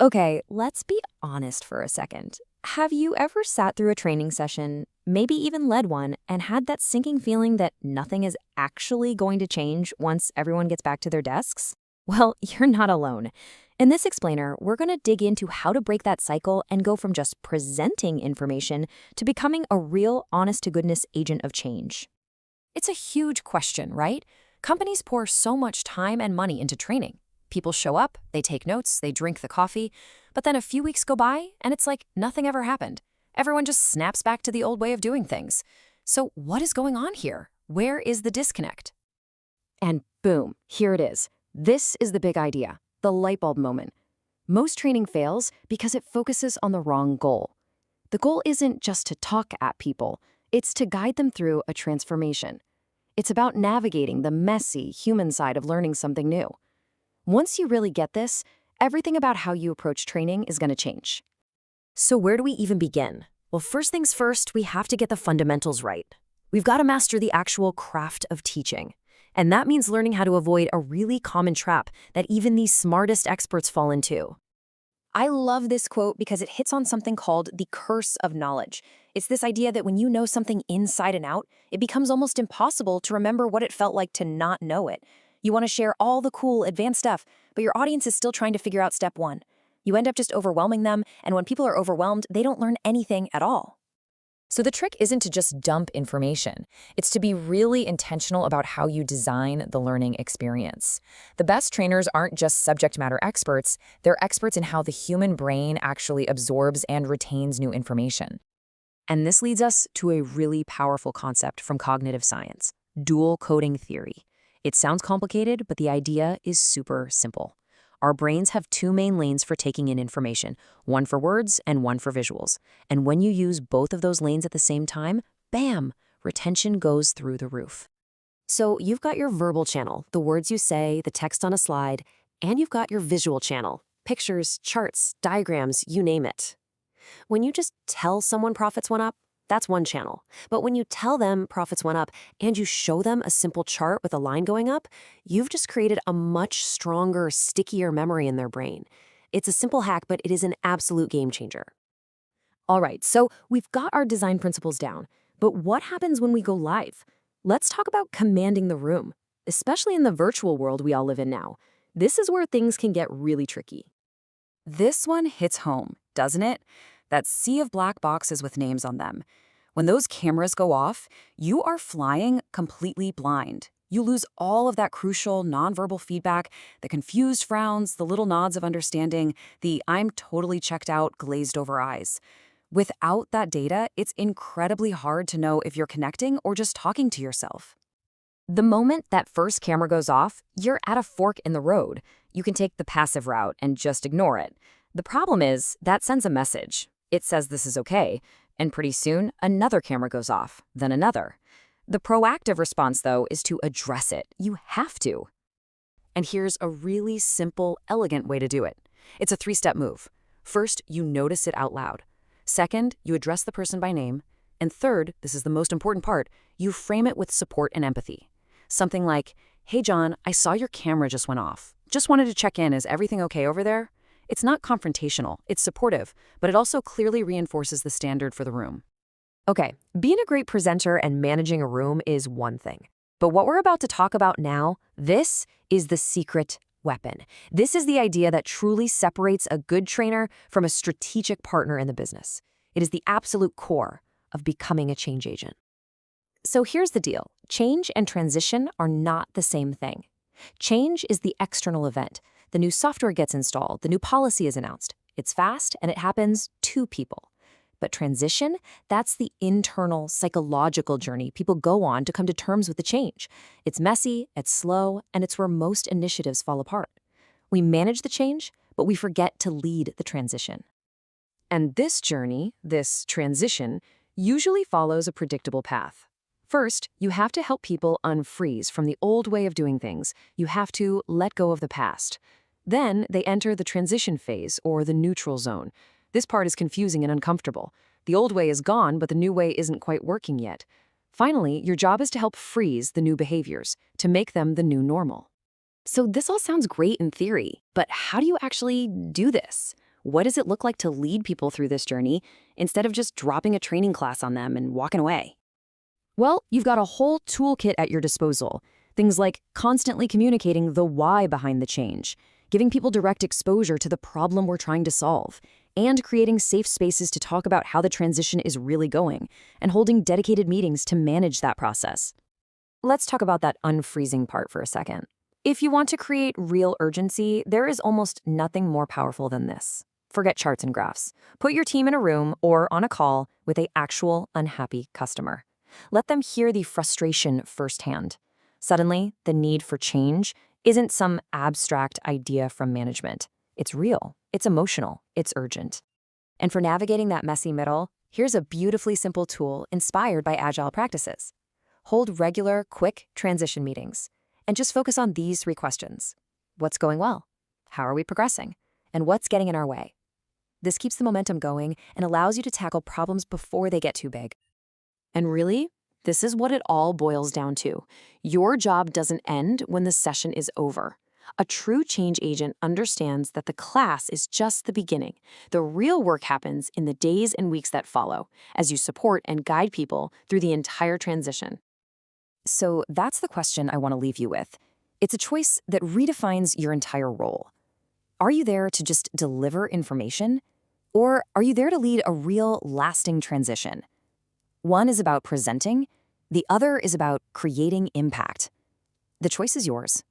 Okay, let's be honest for a second. Have you ever sat through a training session, maybe even led one, and had that sinking feeling that nothing is actually going to change once everyone gets back to their desks? Well, you're not alone. In this explainer, we're going to dig into how to break that cycle and go from just presenting information to becoming a real, honest-to-goodness agent of change. It's a huge question, right? Companies pour so much time and money into training. People show up, they take notes, they drink the coffee, but then a few weeks go by and it's like nothing ever happened. Everyone just snaps back to the old way of doing things. So what is going on here? Where is the disconnect? And boom, here it is. This is the big idea, the light bulb moment. Most training fails because it focuses on the wrong goal. The goal isn't just to talk at people, it's to guide them through a transformation. It's about navigating the messy human side of learning something new. Once you really get this, everything about how you approach training is going to change. So where do we even begin? Well, first things first, we have to get the fundamentals right. We've got to master the actual craft of teaching. And that means learning how to avoid a really common trap that even the smartest experts fall into. I love this quote because it hits on something called the curse of knowledge. It's this idea that when you know something inside and out, it becomes almost impossible to remember what it felt like to not know it. You want to share all the cool, advanced stuff, but your audience is still trying to figure out step one. You end up just overwhelming them, and when people are overwhelmed, they don't learn anything at all. So the trick isn't to just dump information. It's to be really intentional about how you design the learning experience. The best trainers aren't just subject matter experts, they're experts in how the human brain actually absorbs and retains new information. And this leads us to a really powerful concept from cognitive science, dual coding theory. It sounds complicated, but the idea is super simple. Our brains have two main lanes for taking in information, one for words and one for visuals. And when you use both of those lanes at the same time, bam, retention goes through the roof. So you've got your verbal channel, the words you say, the text on a slide, and you've got your visual channel, pictures, charts, diagrams, you name it. When you just tell someone profits went up, that's one channel. But when you tell them profits went up and you show them a simple chart with a line going up, you've just created a much stronger, stickier memory in their brain. It's a simple hack, but it is an absolute game changer. All right, so we've got our design principles down, but what happens when we go live? Let's talk about commanding the room, especially in the virtual world we all live in now. This is where things can get really tricky. This one hits home, doesn't it? That sea of black boxes with names on them. When those cameras go off, you are flying completely blind. You lose all of that crucial nonverbal feedback, the confused frowns, the little nods of understanding, the I'm totally checked out, glazed over eyes. Without that data, it's incredibly hard to know if you're connecting or just talking to yourself. The moment that first camera goes off, you're at a fork in the road. You can take the passive route and just ignore it. The problem is that sends a message. It says this is okay, and pretty soon another camera goes off, then another. The proactive response, though, is to address it. You have to. And here's a really simple, elegant way to do it. It's a three-step move. First, you notice it out loud. Second, you address the person by name. And third, this is the most important part, you frame it with support and empathy. Something like, hey John, I saw your camera just went off. Just wanted to check in, is everything okay over there? It's not confrontational, it's supportive, but it also clearly reinforces the standard for the room. Okay, being a great presenter and managing a room is one thing. But what we're about to talk about now, this is the secret weapon. This is the idea that truly separates a good trainer from a strategic partner in the business. It is the absolute core of becoming a change agent. So here's the deal. Change and transition are not the same thing. Change is the external event. The new software gets installed, the new policy is announced. It's fast and it happens to people. But transition, that's the internal psychological journey people go on to come to terms with the change. It's messy, it's slow, and it's where most initiatives fall apart. We manage the change, but we forget to lead the transition. And this journey, this transition, usually follows a predictable path. First, you have to help people unfreeze from the old way of doing things. You have to let go of the past. Then they enter the transition phase, or the neutral zone. This part is confusing and uncomfortable. The old way is gone, but the new way isn't quite working yet. Finally, your job is to help freeze the new behaviors, to make them the new normal. So this all sounds great in theory, but how do you actually do this? What does it look like to lead people through this journey instead of just dropping a training class on them and walking away? Well, you've got a whole toolkit at your disposal. Things like constantly communicating the why behind the change, giving people direct exposure to the problem we're trying to solve, and creating safe spaces to talk about how the transition is really going, and holding dedicated meetings to manage that process. Let's talk about that unfreezing part for a second. If you want to create real urgency, there is almost nothing more powerful than this. Forget charts and graphs. Put your team in a room or on a call with an actual unhappy customer. Let them hear the frustration firsthand. Suddenly, the need for change isn't some abstract idea from management. It's real, it's emotional, it's urgent. And for navigating that messy middle, here's a beautifully simple tool inspired by agile practices. Hold regular, quick transition meetings and just focus on these 3 questions. What's going well? How are we progressing? And what's getting in our way? This keeps the momentum going and allows you to tackle problems before they get too big. And really, this is what it all boils down to. Your job doesn't end when the session is over. A true change agent understands that the class is just the beginning. The real work happens in the days and weeks that follow, as you support and guide people through the entire transition. So that's the question I want to leave you with. It's a choice that redefines your entire role. Are you there to just deliver information? Or are you there to lead a real, lasting transition? One is about presenting, the other is about creating impact. The choice is yours.